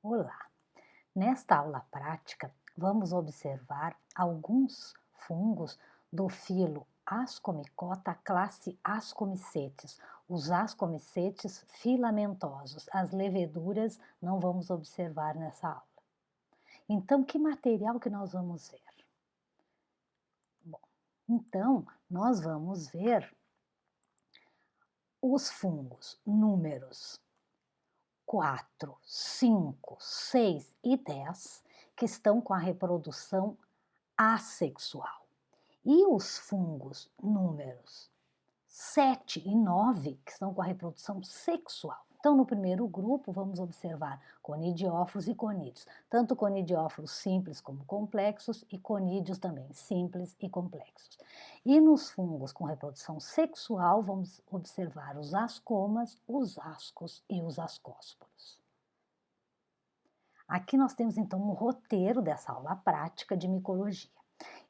Olá! Nesta aula prática, vamos observar alguns fungos do filo Ascomicota, classe Ascomicetes. Os ascomicetes filamentosos, as leveduras não vamos observar nessa aula. Então, que material que nós vamos ver? Bom, então, nós vamos ver os fungos números 4, 5, 6 e 10, que estão com a reprodução assexual. E os fungos números 7 e 9, que estão com a reprodução sexual. Então, no primeiro grupo, vamos observar conidióforos e conídeos, tanto conidióforos simples como complexos e conídeos também simples e complexos. E nos fungos com reprodução sexual, vamos observar os ascomas, os ascos e os ascósporos. Aqui nós temos então um roteiro dessa aula prática de micologia.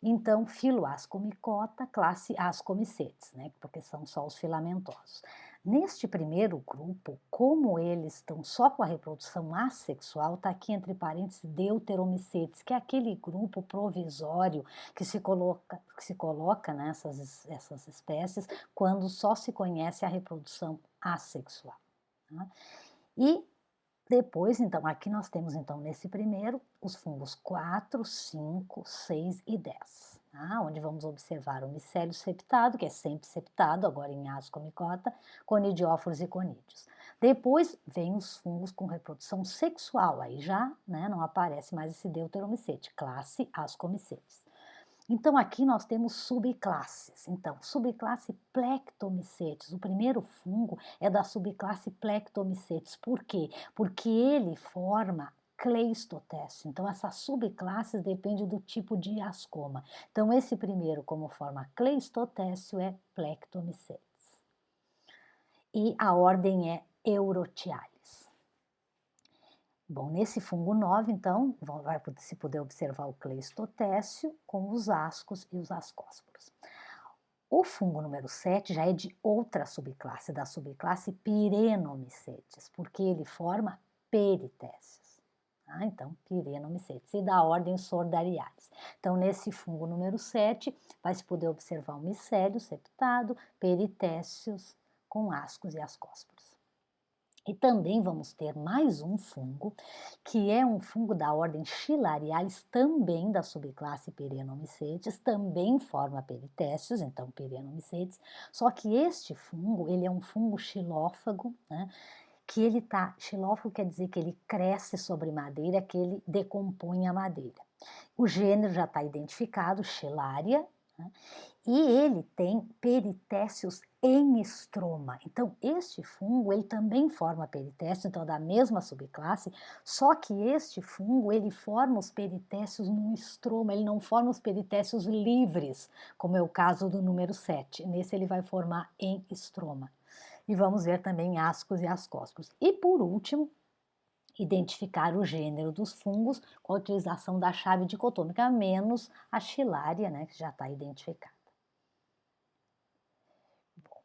Então, filo Ascomicota, classe Ascomicetes, né, porque são só os filamentosos. Neste primeiro grupo, como eles estão só com a reprodução assexual, está aqui entre parênteses Deuteromicetes, que é aquele grupo provisório que se coloca nessas espécies quando só se conhece a reprodução assexual. Tá? E depois, então, aqui nós temos, então, nesse primeiro, os fungos 4, 5, 6 e 10, tá? Onde vamos observar o micélio septado, que é sempre septado, agora em Ascomicota, conidióforos e conídeos. Depois vem os fungos com reprodução sexual, aí já, né, não aparece mais esse deuteromicete, classe Ascomicetes. Então, aqui nós temos subclasses. Então, subclasse Plectomicetes. O primeiro fungo é da subclasse Plectomicetes. Por quê? Porque ele forma cleistotécio. Então, essas subclasses dependem do tipo de ascoma. Então, esse primeiro, como forma cleistotécio, é Plectomicetes. E a ordem é Eurotiales. Bom, nesse fungo 9, então, vai se poder observar o cleistotécio com os ascos e os ascósporos. O fungo número 7 já é de outra subclasse, da subclasse Pyrenomicetes, porque ele forma peritécios. Tá? Então, Pyrenomicetes, e da ordem Sordariales. Então, nesse fungo número 7, vai se poder observar o micélio septado, peritécios com ascos e ascósporos. E também vamos ter mais um fungo, que é um fungo da ordem Filarialis, também da subclasse Pyrenomicetes, também forma peritécios, então Pyrenomicetes, só que este fungo, ele é um fungo xilófago, né? Que ele tá, xilófago quer dizer que ele cresce sobre madeira, que ele decompõe a madeira. O gênero já está identificado, Xilaria, né? E ele tem peritécios em estroma. Então, este fungo, ele também forma peritécio, então da mesma subclasse, só que este fungo, ele forma os peritécios no estroma, ele não forma os peritécios livres, como é o caso do número 7. Nesse ele vai formar em estroma. E vamos ver também ascos e ascósporos. E por último, identificar o gênero dos fungos com a utilização da chave dicotômica, menos a Xilaria, né, que já está identificada.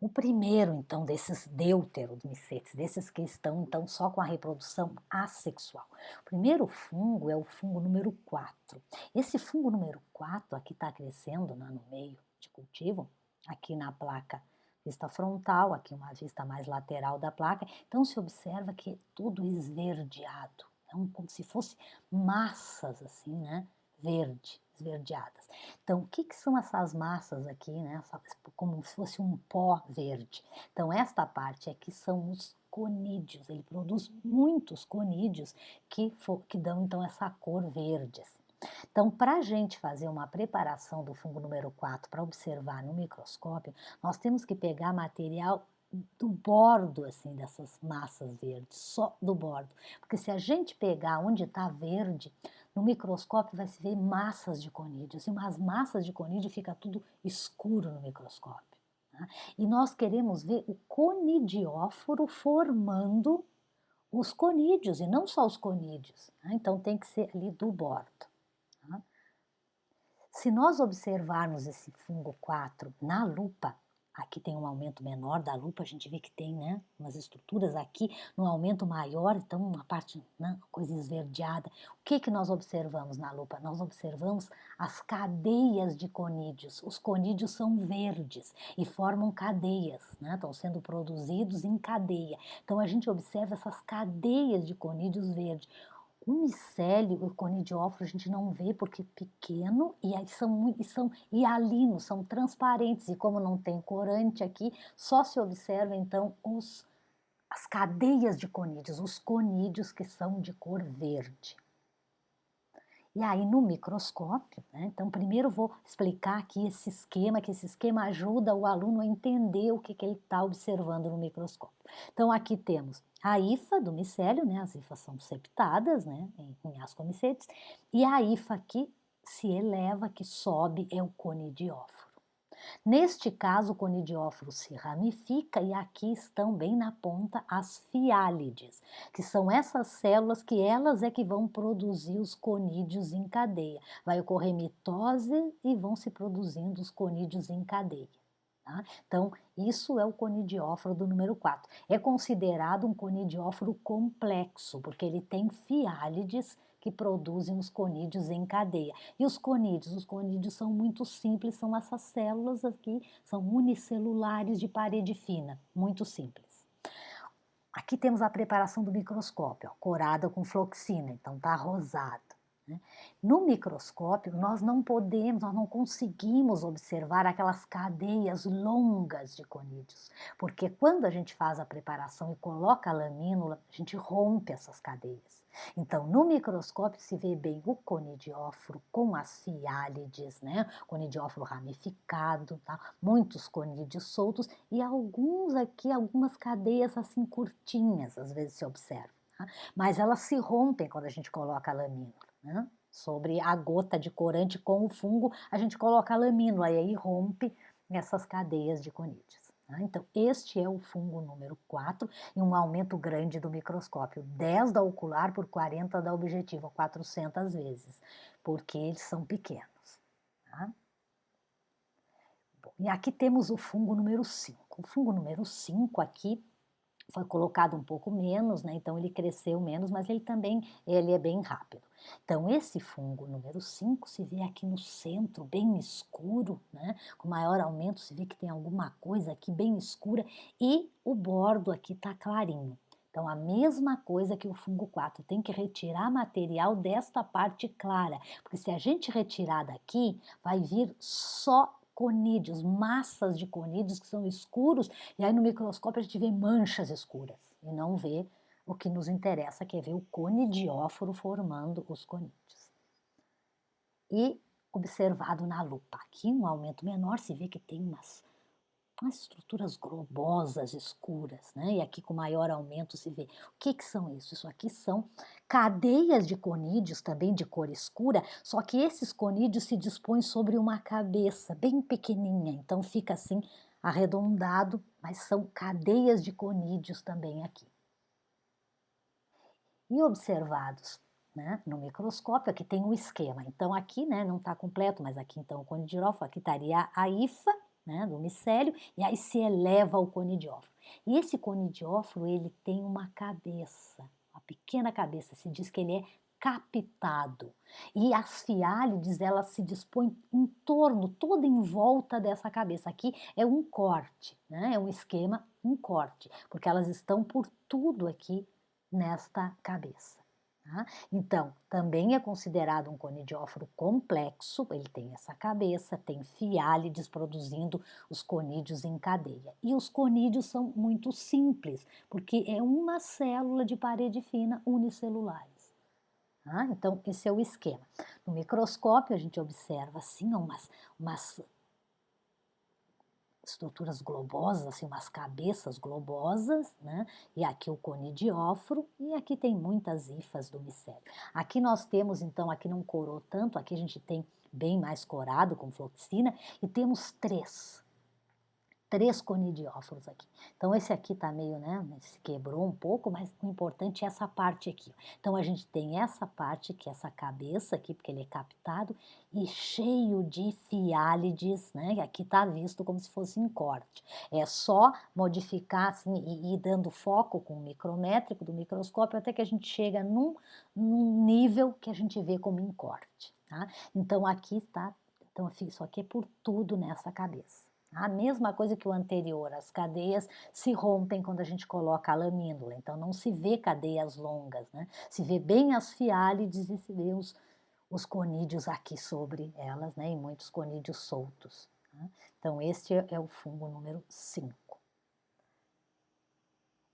O primeiro, então, desses deuteromicetes, desses que estão, então, só com a reprodução assexual. O primeiro fungo é o fungo número 4. Esse fungo número 4 aqui está crescendo, né, no meio de cultivo, aqui na placa vista frontal, aqui uma vista mais lateral da placa. Então, se observa que é tudo esverdeado, como se fosse massas, assim, né, esverdeadas. Então, o que são essas massas aqui, né? Como se fosse um pó verde. Então, esta parte aqui são os conídeos. Ele produz muitos conídeos que dão, então, essa cor verde. Assim. Então, para a gente fazer uma preparação do fungo número 4 para observar no microscópio, nós temos que pegar material do bordo, assim, dessas massas verdes, só do bordo. Porque se a gente pegar onde está verde, no microscópio vai se ver massas de conídeos, e umas massas de conídeo fica tudo escuro no microscópio. Tá? E nós queremos ver o conidióforo formando os conídeos, e não só os conídeos. Tá? Então tem que ser ali do bordo. Tá? Se nós observarmos esse fungo 4 na lupa, Aqui tem um aumento menor da lupa, a gente vê que tem, né, umas estruturas aqui, num aumento maior, então uma parte, né, coisa esverdeada. O que que nós observamos na lupa? Nós observamos as cadeias de conídeos. Os conídeos são verdes e formam cadeias, né, estão sendo produzidos em cadeia. Então a gente observa essas cadeias de conídeos verdes. O micélio, o conidióforo, a gente não vê porque é pequeno e aí são hialinos, são transparentes e como não tem corante aqui, só se observa então as cadeias de conídeos, os conídeos que são de cor verde. E aí no microscópio, né, então primeiro vou explicar aqui esse esquema, que esse esquema ajuda o aluno a entender o que ele está observando no microscópio. Então aqui temos a hifa do micélio, né, as hifas são septadas, né, em ascomicetes, e a hifa que se eleva, que sobe, é o conidióforo. Neste caso, o conidióforo se ramifica e aqui estão bem na ponta as fiálides, que são essas células que elas é que vão produzir os conídeos em cadeia. Vai ocorrer mitose e vão se produzindo os conídeos em cadeia. Tá? Então, isso é o conidióforo do número 4. É considerado um conidióforo complexo, porque ele tem fiálides que produzem os conídeos em cadeia. E os conídeos são muito simples, são essas células aqui, são unicelulares de parede fina, muito simples. Aqui temos a preparação do microscópio, ó, corada com fluoxina, então tá rosado. Né? No microscópio, nós não podemos, nós não conseguimos observar aquelas cadeias longas de conídeos, porque quando a gente faz a preparação e coloca a lamínula, a gente rompe essas cadeias. Então, no microscópio se vê bem o conidióforo com as fiálides, né? Conidióforo ramificado, tá? Muitos conídeos soltos e alguns aqui, algumas cadeias assim curtinhas, às vezes se observa. Tá? Mas elas se rompem quando a gente coloca a lamínula. Né? Sobre a gota de corante com o fungo, a gente coloca a lamínula e aí rompe essas cadeias de conídeos. Tá? Então, este é o fungo número 4 e um aumento grande do microscópio, 10 da ocular por 40 da objetiva, 400 vezes, porque eles são pequenos. Tá? Bom, e aqui temos o fungo número 5. O fungo número 5 aqui foi colocado um pouco menos, né? Então ele cresceu menos, mas ele é bem rápido. Então esse fungo número 5 se vê aqui no centro, bem escuro, né? Com maior aumento se vê que tem alguma coisa aqui bem escura e o bordo aqui está clarinho. Então a mesma coisa que o fungo 4, tem que retirar material desta parte clara, porque se a gente retirar daqui, vai vir só conídeos, massas de conídeos que são escuros, e aí no microscópio a gente vê manchas escuras e não vê o que nos interessa, que é ver o conidióforo formando os conídeos. E observado na lupa, aqui um aumento menor, se vê que tem umas estruturas globosas, escuras, né? E aqui com maior aumento se vê. O que que são isso? Isso aqui são cadeias de conídeos também de cor escura, só que esses conídeos se dispõem sobre uma cabeça bem pequenininha, então fica assim arredondado, mas são cadeias de conídeos também aqui. E observados, né, no microscópio, aqui tem um esquema. Então aqui, né, não está completo, mas aqui então o conidióforo, aqui estaria a hifa, né, do micélio, e aí se eleva o conidióforo. E esse conidióforo, ele tem uma cabeça, uma pequena cabeça, se diz que ele é capitado. E as fiálides, elas se dispõem em torno, toda em volta dessa cabeça. Aqui é um corte, né, é um esquema, um corte, porque elas estão por tudo aqui nesta cabeça. Tá? Então, também é considerado um conidióforo complexo, ele tem essa cabeça, tem fiálides produzindo os conídeos em cadeia. E os conídeos são muito simples, porque é uma célula de parede fina unicelulares. Tá? Então, esse é o esquema. No microscópio, a gente observa assim umas estruturas globosas, assim, umas cabeças globosas, né? E aqui o conidióforo, e aqui tem muitas hifas do micélio. Aqui nós temos, então, aqui não corou tanto, aqui a gente tem bem mais corado com fluoxina, e temos 3 conidióforos aqui. Então esse aqui tá meio, né, se quebrou um pouco, mas o importante é essa parte aqui. Então a gente tem essa parte, que é essa cabeça aqui, porque ele é captado, e cheio de fiálides, né, que aqui tá visto como se fosse em corte. É só modificar assim e ir dando foco com o micrométrico do microscópio até que a gente chega num nível que a gente vê como em corte, tá? Então aqui tá, então isso aqui é por tudo nessa cabeça. A mesma coisa que o anterior, as cadeias se rompem quando a gente coloca a lamínula, então não se vê cadeias longas, né? Se vê bem as fiálides e se vê os conídeos aqui sobre elas, né? E muitos conídeos soltos. Tá? Então este é o fungo número 5.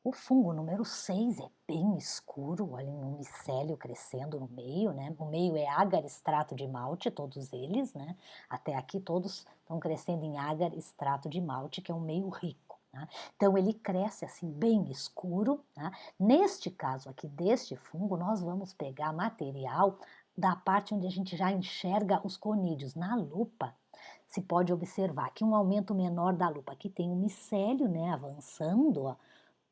O fungo número 6 é bem escuro, olhem um micélio crescendo no meio, né? O meio é agar extrato de malte, todos eles, né? Até aqui todos estão crescendo em agar extrato de malte, que é um meio rico. Né? Então ele cresce assim bem escuro. Né? Neste caso aqui deste fungo, nós vamos pegar material da parte onde a gente já enxerga os conídeos. Na lupa, se pode observar que um aumento menor da lupa. Aqui tem um micélio, né, avançando, ó,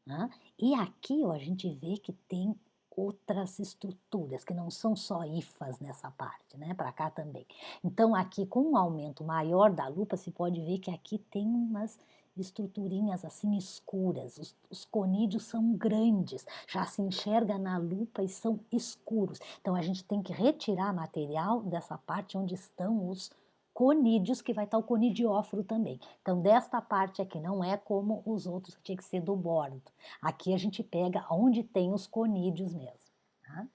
né? E aqui ó, a gente vê que tem outras estruturas, que não são só hifas nessa parte, né? Para cá também. Então aqui com um aumento maior da lupa, se pode ver que aqui tem umas estruturinhas assim escuras, os conídeos são grandes, já se enxerga na lupa e são escuros. Então a gente tem que retirar material dessa parte onde estão os conídeos, que vai estar o conidióforo também. Então desta parte aqui não é como os outros que tinha que ser do bordo. Aqui a gente pega onde tem os conídeos mesmo. Tá?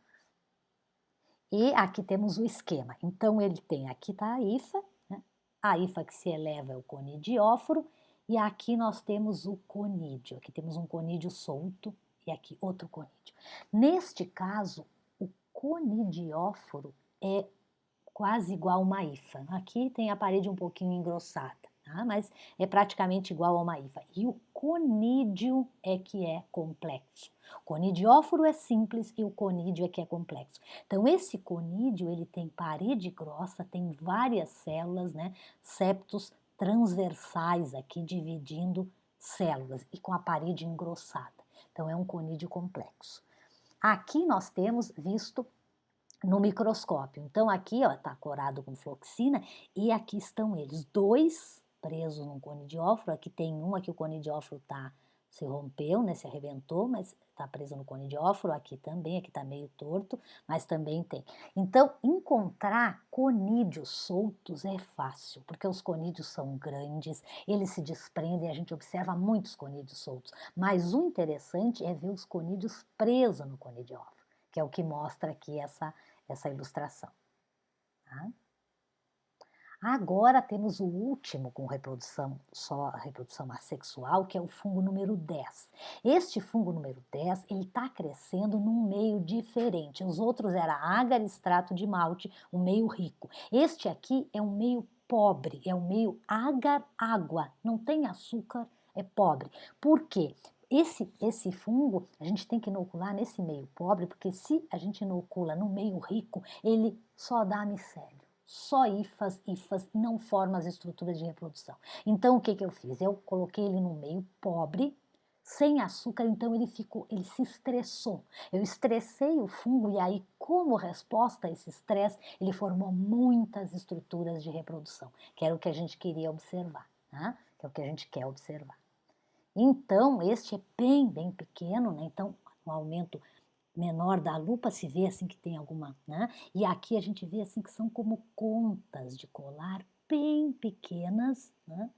E aqui temos o esquema. Então ele tem, aqui está a hifa, né? A hifa que se eleva é o conidióforo, e aqui nós temos o conídeo. Aqui temos um conídeo solto e aqui outro conídeo. Neste caso, o conidióforo é quase igual a uma hifa. Aqui tem a parede um pouquinho engrossada, tá? Mas é praticamente igual a uma hifa. E o conídeo é que é complexo. O conidióforo é simples e o conídeo é que é complexo. Então esse conídeo, ele tem parede grossa, tem várias células, né? Septos transversais aqui dividindo células e com a parede engrossada. Então é um conídeo complexo. Aqui nós temos visto no microscópio. Então aqui está corado com floxina e aqui estão eles, 2 presos num conidióforo. Aqui tem um, aqui o conidióforo se rompeu, né, se arrebentou, mas está preso no conidióforo. Aqui também, aqui está meio torto, mas também tem. Então encontrar conídeos soltos é fácil, porque os conídeos são grandes, eles se desprendem, a gente observa muitos conídeos soltos. Mas o interessante é ver os conídeos presos no conidióforo, que é o que mostra aqui essa ilustração. Tá? Agora temos o último com reprodução, só reprodução assexual, que é o fungo número 10. Este fungo número 10, ele está crescendo num meio diferente. Os outros era agar extrato de malte, um meio rico. Este aqui é um meio pobre, é um meio agar água, não tem açúcar, é pobre. Por quê? Esse fungo a gente tem que inocular nesse meio pobre, porque se a gente inocula no meio rico, ele só dá micélio. Só hifas, não forma as estruturas de reprodução. Então o que eu fiz? Eu coloquei ele no meio pobre, sem açúcar, então ele se estressou. Eu estressei o fungo e aí, como resposta a esse estresse, ele formou muitas estruturas de reprodução, que era o que a gente queria observar, né? Que é o que a gente quer observar. Então, este é bem pequeno, né? Então, um aumento menor da lupa se vê assim que tem alguma, né? E aqui a gente vê assim que são como contas de colar bem pequenas, né?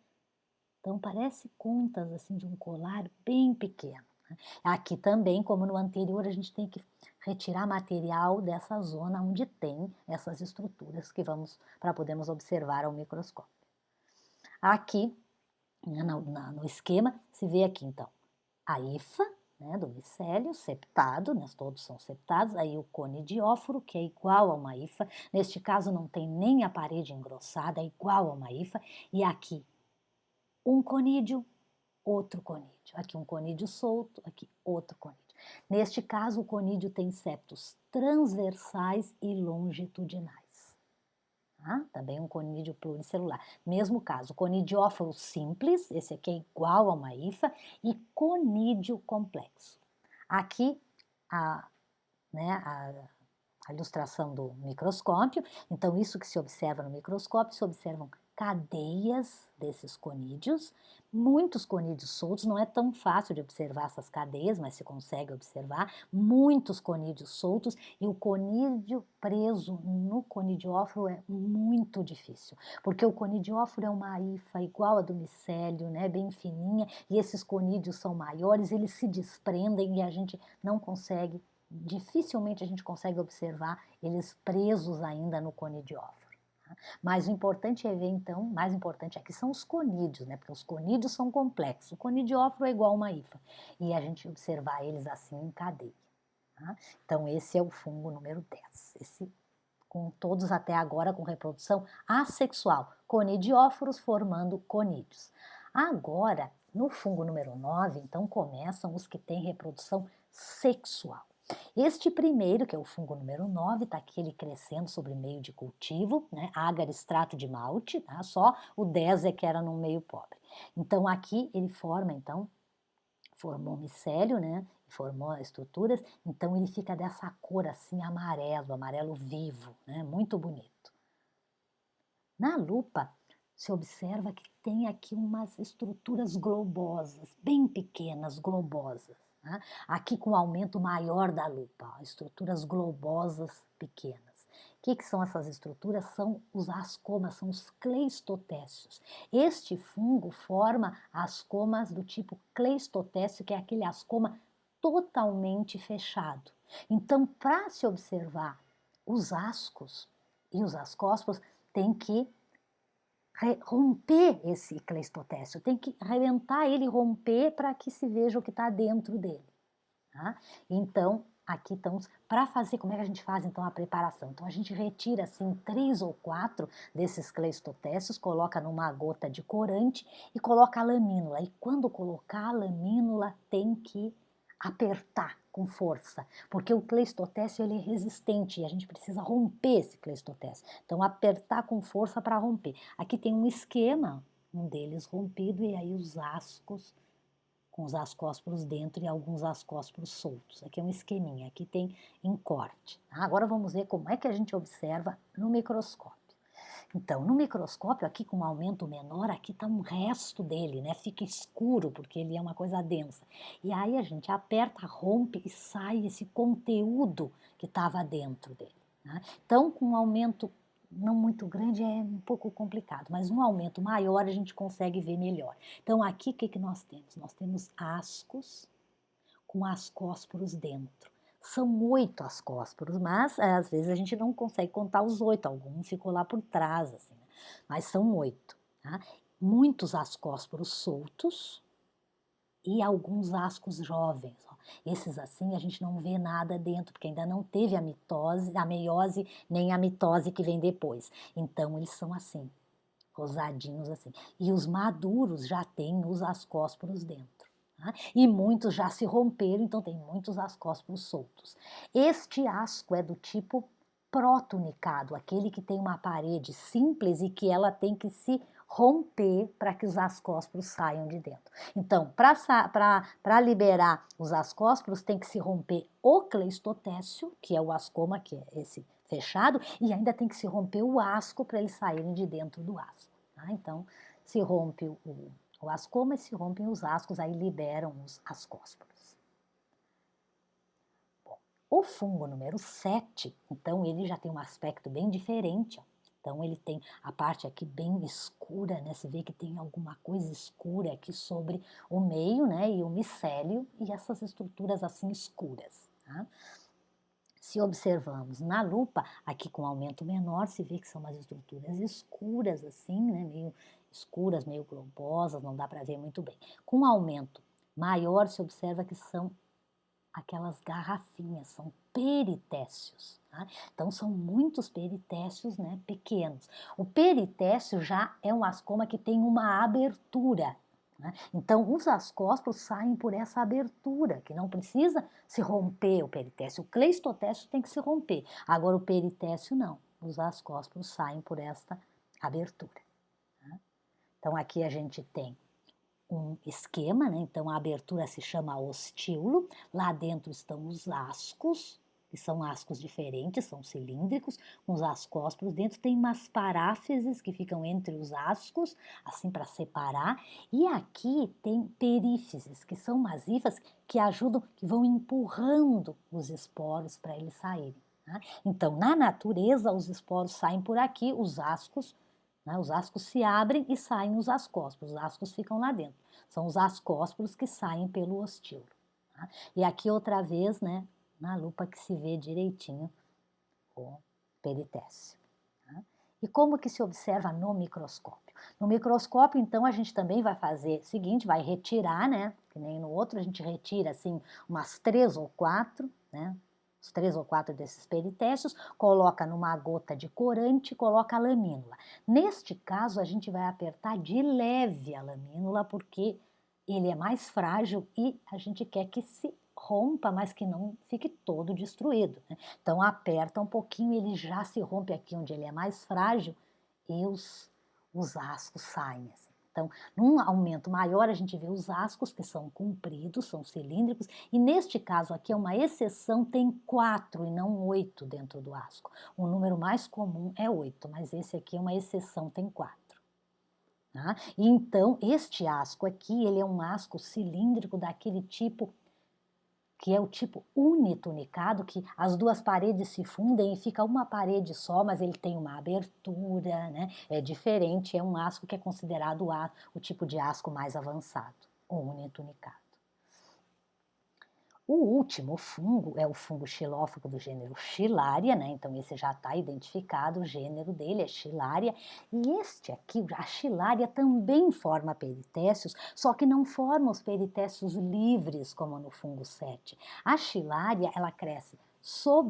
Então, parece contas assim de um colar bem pequeno. Né? Aqui também, como no anterior, a gente tem que retirar material dessa zona onde tem essas estruturas que vamos, para podermos observar ao microscópio. Aqui, no esquema, se vê aqui então a hifa, né, do micélio, septado, né, todos são septados, aí o conidióforo, que é igual a uma hifa, neste caso não tem nem a parede engrossada, é igual a uma hifa, e aqui um conídeo, outro conídeo, aqui um conídeo solto, aqui outro conídeo. Neste caso, o conídeo tem septos transversais e longitudinais. tá? Também um conídeo pluricelular. Mesmo caso, conidióforo simples, esse aqui é igual a uma hifa, e conídeo complexo. Aqui, né, a ilustração do microscópio. Então, isso que se observa no microscópio, se observam cadeias desses conídeos, muitos conídeos soltos, não é tão fácil de observar essas cadeias, mas se consegue observar, muitos conídeos soltos, e o conídeo preso no conidióforo é muito difícil, porque o conidióforo é uma hifa igual a do micélio, né, bem fininha, e esses conídeos são maiores, eles se desprendem e a gente não consegue, dificilmente a gente consegue observar eles presos ainda no conidióforo. Tá? Mas o importante é ver, então, mais importante aqui são os conídeos, né? Porque os conídeos são complexos. O conidióforo é igual a uma hifa. E a gente observar eles assim em cadeia. Tá? Então, esse é o fungo número 10. Esse, com todos até agora com reprodução assexual. Conidióforos formando conídeos. Agora, no fungo número 9, então, começam os que têm reprodução sexual. Este primeiro, que é o fungo número 9, está aqui ele crescendo sobre meio de cultivo, né? Agar extrato de malte, tá? Só o 10 é que era num meio pobre. Então aqui ele forma, então, formou micélio, né? Formou estruturas, então ele fica dessa cor assim amarelo, amarelo vivo, né? Muito bonito. Na lupa, se observa que tem aqui umas estruturas globosas, bem pequenas, globosas. Né? Aqui com o aumento maior da lupa, ó, estruturas globosas pequenas. O que são essas estruturas? São os ascomas, são os cleistotécios. Este fungo forma ascomas do tipo cleistotécio, que é aquele ascoma totalmente fechado. Então, para se observar os ascos e os ascósporos, tem que romper esse cleistotécio, tem que arrebentar ele, romper para que se veja o que está dentro dele. Tá? Então, aqui estamos, para fazer, como é que a gente faz então a preparação? Então a gente retira assim 3 ou 4 desses cleistotécios, coloca numa gota de corante e coloca a lamínula. E quando colocar a lamínula tem que apertar com força, porque o cleistotécio ele é resistente e a gente precisa romper esse cleistotécio. Então apertar com força para romper. Aqui tem um esquema, um deles rompido e aí os ascos com os ascósporos dentro e alguns ascósporos soltos. Aqui é um esqueminha, aqui tem em corte. Tá? Agora vamos ver como é que a gente observa no microscópio. Então, no microscópio, aqui com um aumento menor, aqui está um resto dele, né? Fica escuro, porque ele é uma coisa densa. E aí a gente aperta, rompe e sai esse conteúdo que estava dentro dele. Né? Então, com um aumento não muito grande é um pouco complicado, mas um aumento maior a gente consegue ver melhor. Então, aqui o que nós temos? Nós temos ascos com ascósporos dentro. São 8 ascósporos, mas às vezes a gente não consegue contar os 8, algum ficou lá por trás, assim, né? Mas são 8. Tá? Muitos ascósporos soltos e alguns ascos jovens. Ó. Esses assim a gente não vê nada dentro, porque ainda não teve a mitose, a meiose, nem a mitose que vem depois. Então eles são assim, rosadinhos assim. E os maduros já têm os ascósporos dentro. Tá? E muitos já se romperam, então tem muitos ascósporos soltos. Este asco é do tipo protunicado, aquele que tem uma parede simples e que ela tem que se romper para que os ascósporos saiam de dentro. Então, para liberar os ascósporos, tem que se romper o cleistotécio, que é o ascoma, que é esse fechado, e ainda tem que se romper o asco para eles saírem de dentro do asco. Tá? Então, se rompe o ascoma e se rompem os ascos, aí liberam os ascósporos. Bom, o fungo número 7, então ele já tem um aspecto bem diferente. Ó. Então ele tem a parte aqui bem escura, né? Você vê que tem alguma coisa escura aqui sobre o meio, né? E o micélio e essas estruturas assim escuras. Tá? Se observamos na lupa, aqui com aumento menor, se vê que são umas estruturas escuras assim, né? Meio escuras, meio globosas, não dá para ver muito bem. Com aumento maior, se observa que são aquelas garrafinhas, são peritécios. Tá? Então, são muitos peritécios, né, pequenos. O peritécio já é um ascoma que tem uma abertura. Né? Então, os ascósporos saem por essa abertura, que não precisa se romper o peritécio. O cleistotécio tem que se romper, agora o peritécio não. os ascósporos saem por esta abertura. Tá? Então, aqui a gente tem um esquema, né? Então a abertura se chama ostíolo, lá dentro estão os ascos, que são ascos diferentes, são cilíndricos, com os ascósporos, dentro tem umas paráfeses que ficam entre os ascos, assim para separar, e aqui tem perífeses, que são umas hifas que ajudam, que vão empurrando os esporos para eles saírem. Tá? Então, na natureza, os esporos saem por aqui, os ascos se abrem e saem os ascósporos, os ascos ficam lá dentro. São os ascósporos que saem pelo ostíolo. Tá? E aqui outra vez, né, na lupa que se vê direitinho o peritécio. Tá? E como que se observa no microscópio? No microscópio, então, a gente também vai fazer o seguinte, vai retirar, né, que nem no outro, a gente retira, assim, umas 3 ou 4, né, os 3 ou 4 desses peritécios, coloca numa gota de corante, coloca a lamínula. Neste caso, a gente vai apertar de leve a lamínula, porque ele é mais frágil e a gente quer que se rompa, mas que não fique todo destruído. Né? Então, aperta um pouquinho, ele já se rompe aqui onde ele é mais frágil e os ascos saem. Assim. Então, num aumento maior, a gente vê os ascos, que são compridos, são cilíndricos, e neste caso aqui é uma exceção, tem 4 e não 8 dentro do asco. O número mais comum é 8, mas esse aqui é uma exceção, tem 4. Tá? E então, este asco aqui, ele é um asco cilíndrico daquele tipo que é o tipo unitunicado, que as duas paredes se fundem e fica uma parede só, mas ele tem uma abertura, né? É diferente, é um asco que é considerado o tipo de asco mais avançado, o unitunicado. O último fungo é o fungo xilófago do gênero Xylaria, né? Então esse já está identificado, o gênero dele é Xylaria. E este aqui, a Xylaria, também forma peritécios, só que não forma os peritécios livres como no fungo 7. A Xylaria, ela cresce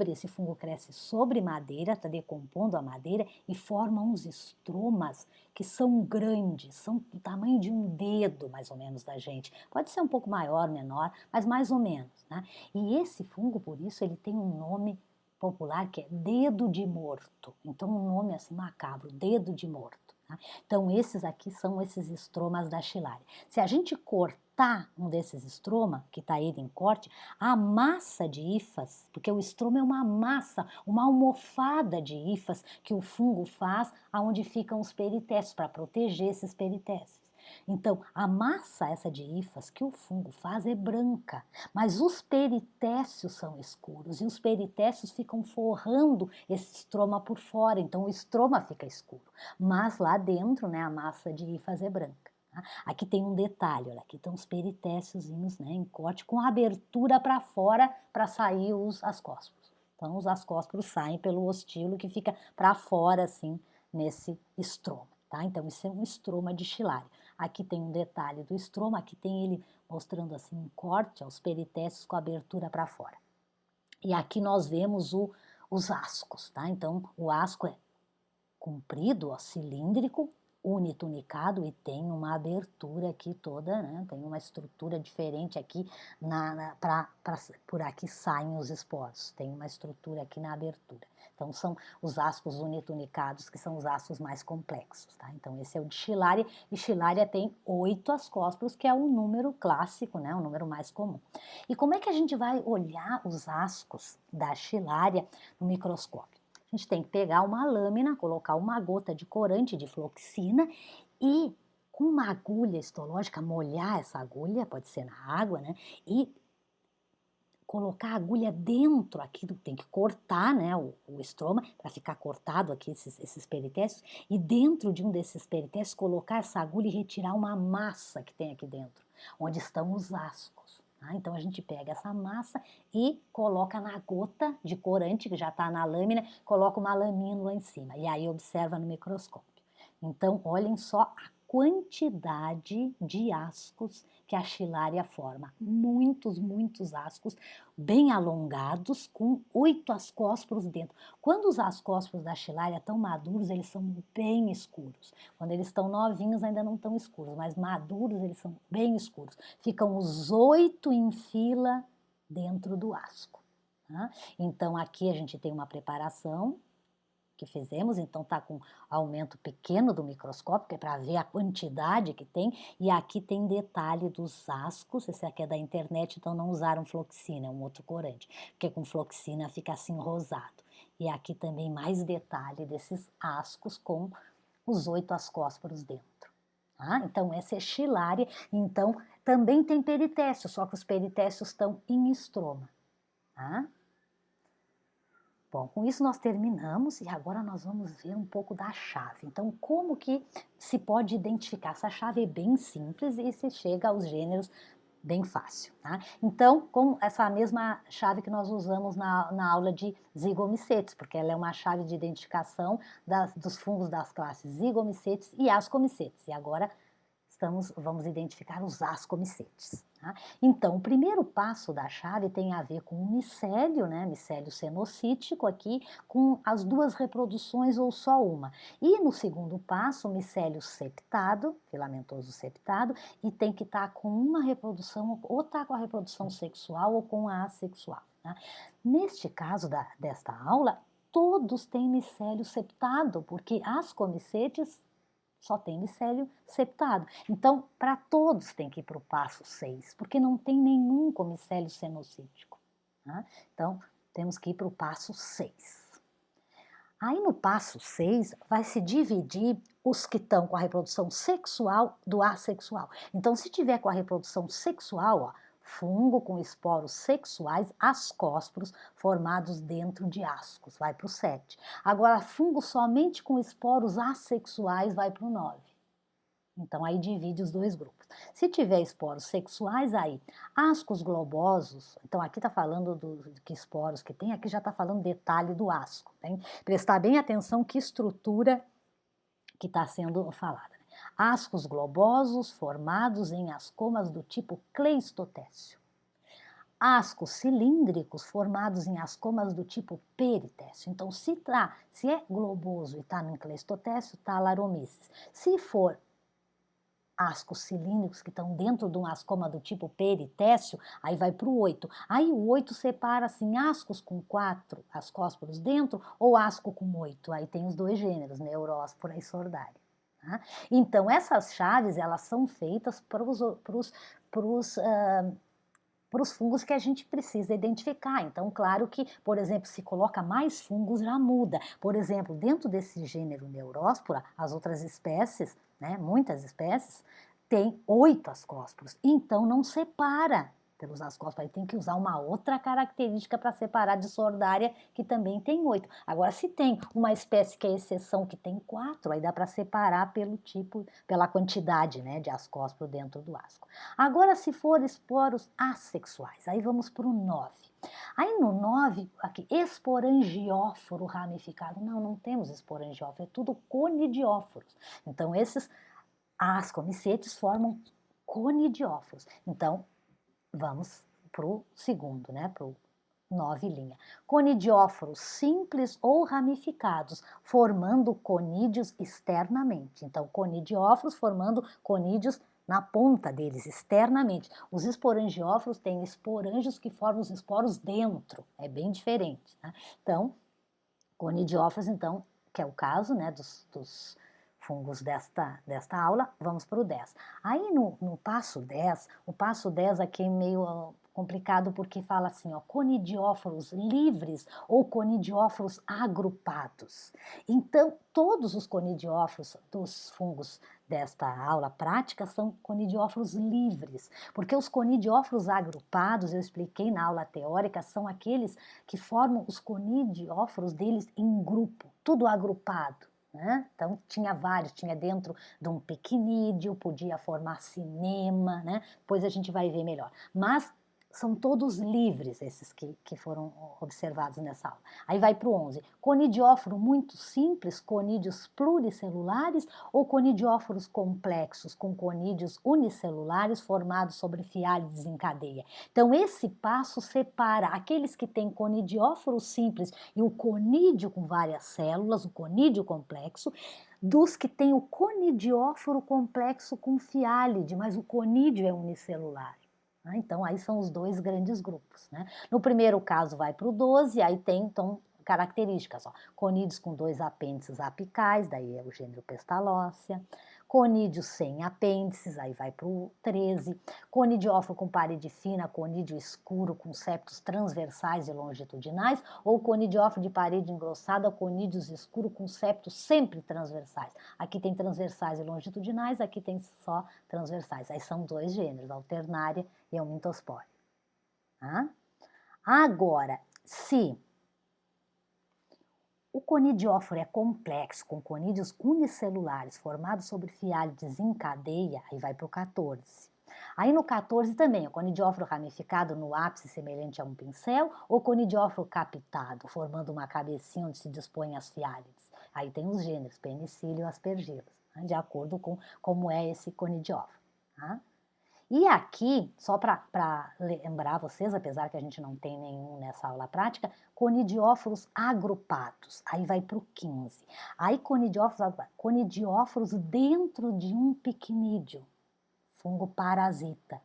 esse fungo cresce sobre madeira, está decompondo a madeira e forma uns estromas que são grandes, são do tamanho de um dedo, mais ou menos, da gente. Pode ser um pouco maior, menor, mas mais ou menos. Né? E esse fungo, por isso, ele tem um nome popular que é dedo de morto. Então, um nome assim macabro, dedo de morto. Tá? Então, esses aqui são esses estromas da Xylaria. Se a gente cortar um desses estromas, que está aí em corte, a massa de hifas, porque o estroma é uma massa, uma almofada de hifas que o fungo faz aonde ficam os peritécios, para proteger esses peritécios. Então, a massa essa de hifas que o fungo faz é branca, mas os peritécios são escuros e os peritécios ficam forrando esse estroma por fora, então o estroma fica escuro, mas lá dentro, né, a massa de hifas é branca. Tá? Aqui tem um detalhe, olha, aqui estão os peritéciozinhos, né, em corte com abertura para fora para sair os ascósporos. Então, os ascósporos saem pelo ostilo que fica para fora, assim, nesse estroma. Tá? Então, isso é um estroma de Xylaria. Aqui tem um detalhe do estroma, aqui tem ele mostrando assim um corte aos peritécios com a abertura para fora. E aqui nós vemos os ascos, tá? Então, o asco é comprido, ó, cilíndrico, unitunicado e tem uma abertura aqui toda, né? Tem uma estrutura diferente aqui, por aqui saem os esporos, tem uma estrutura aqui na abertura. Então são os ascos unitunicados que são os ascos mais complexos, tá? Então esse é o de Xylaria e Xylaria tem 8 ascósporos, que é um número clássico, né? Um número mais comum. E como é que a gente vai olhar os ascos da Xylaria no microscópio? A gente tem que pegar uma lâmina, colocar uma gota de corante de fluoxina e com uma agulha histológica, molhar essa agulha, pode ser na água, né? E colocar a agulha dentro aqui, tem que cortar, né, o estroma, para ficar cortado aqui esses peritécios, e dentro de um desses peritécios colocar essa agulha e retirar uma massa que tem aqui dentro, onde estão os ascos. Tá? Então a gente pega essa massa e coloca na gota de corante, que já está na lâmina, coloca uma lamínula em cima, e aí observa no microscópio. Então olhem só a quantidade de ascos que a Xylaria forma. Muitos, muitos ascos bem alongados, com 8 ascósporos dentro. Quando os ascósporos da Xylaria estão maduros, eles são bem escuros. Quando eles estão novinhos, ainda não estão escuros, mas maduros, eles são bem escuros. Ficam os 8 em fila dentro do asco. Tá? Então, aqui a gente tem uma preparação que fizemos, então está com aumento pequeno do microscópio, que é para ver a quantidade que tem, e aqui tem detalhe dos ascos, esse aqui é da internet, então não usaram fluoxina, é um outro corante, porque com fluoxina fica assim rosado. E aqui também mais detalhe desses ascos com os 8 ascósporos dentro. Tá? Então essa é Schillaria, então também tem peritécio, só que os peritécios estão em estroma. Tá? Bom, com isso nós terminamos e agora nós vamos ver um pouco da chave. Então, como que se pode identificar? Essa chave é bem simples e se chega aos gêneros bem fácil, tá? Então, com essa mesma chave que nós usamos na aula de Zygomycetes, porque ela é uma chave de identificação dos fungos das classes Zygomycetes e Ascomycetes. E agora vamos identificar os ascomicetes. Tá? Então, o primeiro passo da chave tem a ver com o micélio, né? Micélio cenocítico aqui, com as duas reproduções ou só uma. E no segundo passo, o micélio septado, filamentoso septado, e tem que estar com uma reprodução, ou está com a reprodução sexual ou com a assexual. Tá? Neste caso desta aula, todos têm micélio septado, porque ascomicetes só tem micélio septado. Então, para todos tem que ir para o passo 6, porque não tem nenhum com micélio cenocítico. Tá? Então, temos que ir para o passo 6. Aí no passo 6 vai se dividir os que estão com a reprodução sexual do assexual. Então, se tiver com a reprodução sexual, ó, fungo com esporos sexuais ascósporos formados dentro de ascos, vai para o 7. Agora, fungo somente com esporos assexuais vai para o 9. Então, aí divide os dois grupos. Se tiver esporos sexuais, aí, ascos globosos, então aqui está falando de que esporos que tem, aqui já está falando detalhe do asco. Tem que prestar bem atenção que estrutura que está sendo falada. Né? Ascos globosos formados em ascomas do tipo cleistotécio. Ascos cilíndricos formados em ascomas do tipo peritécio. Então, se é globoso e está no cleistotécio, está Laromyces. Se for ascos cilíndricos que estão dentro de um ascoma do tipo peritécio, aí vai para o 8. Aí o 8 separa assim, ascos com 4 ascósporos dentro ou asco com 8. Aí tem os dois gêneros, Neuróspora e Sordária. Tá? Então, essas chaves, elas são feitas para os fungos que a gente precisa identificar. Então, claro que, por exemplo, se coloca mais fungos, já muda. Por exemplo, dentro desse gênero Neuróspora, as outras espécies, né, muitas espécies, têm 8 ascósporos. Então, não separa pelos ascósporos. Aí tem que usar uma outra característica para separar de Sordária, que também tem 8. Agora, se tem uma espécie que é exceção, que tem 4, aí dá para separar pelo tipo, pela quantidade, né, de ascósporo dentro do asco. Agora, se for esporos assexuais, aí vamos para o 9. Aí no 9, aqui, esporangióforo ramificado. Não temos esporangióforo, é tudo conidióforos. Então, esses ascomicetes formam conidióforos. Então, vamos para o segundo, né, para o 9 linha. Conidióforos simples ou ramificados, formando conídeos externamente. Então, conidióforos formando conídeos na ponta deles, externamente. Os esporangióforos têm esporângios que formam os esporos dentro, é bem diferente. Né? Então, conidióforos, então, que é o caso, né, dos fungos desta aula, vamos para o 10. Aí no passo 10, o passo 10 aqui é meio complicado porque fala assim, ó, conidióforos livres ou conidióforos agrupados. Então, todos os conidióforos dos fungos desta aula prática são conidióforos livres, porque os conidióforos agrupados, eu expliquei na aula teórica, são aqueles que formam os conidióforos deles em grupo, tudo agrupado. Né? Então, tinha vários, tinha dentro de um pequinídeo, podia formar cinema, né? Depois a gente vai ver melhor. Mas são todos livres esses que foram observados nessa aula. Aí vai para o 11. Conidióforo muito simples, conídeos pluricelulares ou conidióforos complexos, com conídeos unicelulares formados sobre fiálides em cadeia. Então, esse passo separa aqueles que têm conidióforo simples e o conídeo com várias células, o conídeo complexo, dos que têm o conidióforo complexo com fiálide, mas o conídeo é unicelular. Então, aí são os dois grandes grupos. Né? No primeiro caso vai para o 12, aí tem então características, ó. Conídeos com 2 apêndices apicais, daí é o gênero Pestalozzi. Conídeo sem apêndices, aí vai para o 13. Conidióforo com parede fina, conídeo escuro com septos transversais e longitudinais, ou conidióforo de parede engrossada, conídeos escuro com septos sempre transversais. Aqui tem transversais e longitudinais, aqui tem só transversais. Aí são 2 gêneros, a Alternaria e a Mintospore. Tá? Agora, se o conidióforo é complexo, com conídeos unicelulares formados sobre fiálides em cadeia, aí vai para o 14. Aí no 14 também, o conidióforo ramificado no ápice semelhante a um pincel, ou conidióforo capitado, formando uma cabecinha onde se dispõem as fiálides. Aí tem os gêneros, penicílio e aspergilos, né, de acordo com como é esse conidióforo. Tá? E aqui, só para lembrar vocês, apesar que a gente não tem nenhum nessa aula prática, conidióforos agrupados, aí vai para o 15. Aí conidióforos dentro de um piquinídeo, fungo parasita.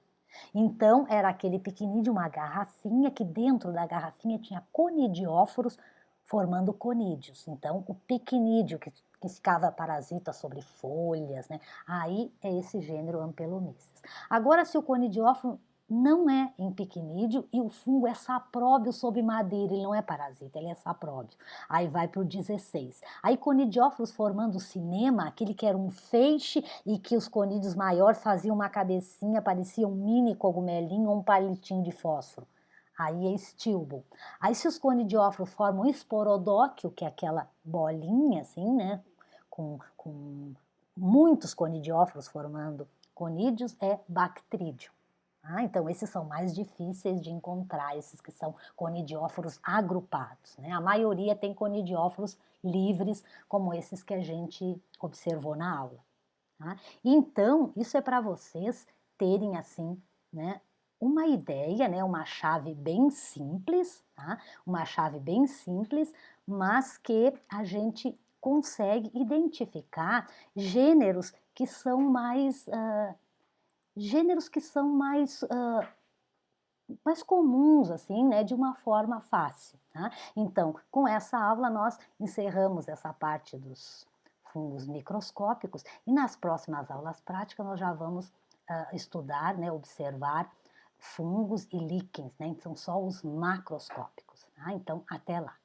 Então, era aquele piquinídeo, uma garrafinha, que dentro da garrafinha tinha conidióforos formando conídeos. Então, o piquinídeo, que ficava parasita sobre folhas, né? Aí é esse gênero Ampelomyces. Agora, se o conidióforo não é em piquinídeo e o fungo é sapróbio sob madeira, ele não é parasita, ele é sapróbio. Aí vai para o 16. Aí conidióforos formando cinema, aquele que era um feixe e que os conídeos maiores faziam uma cabecinha, parecia um mini cogumelinho ou um palitinho de fósforo. Aí é estilbo. Aí se os conidióforos formam esporodóquio, que é aquela bolinha assim, né, com muitos conidióforos formando conídeos, é bactrídeo. Então, esses são mais difíceis de encontrar, esses que são conidióforos agrupados, né? A maioria tem conidióforos livres, como esses que a gente observou na aula. Tá? Então, isso é para vocês terem, assim, né, uma ideia, né, uma chave bem simples, tá? Uma chave bem simples, mas que a gente consegue identificar gêneros que são mais mais comuns, assim, né, de uma forma fácil. Tá? Então, com essa aula nós encerramos essa parte dos fungos microscópicos e nas próximas aulas práticas nós já vamos estudar, né, observar fungos e líquens, né, são só os macroscópicos. Tá? Então, até lá.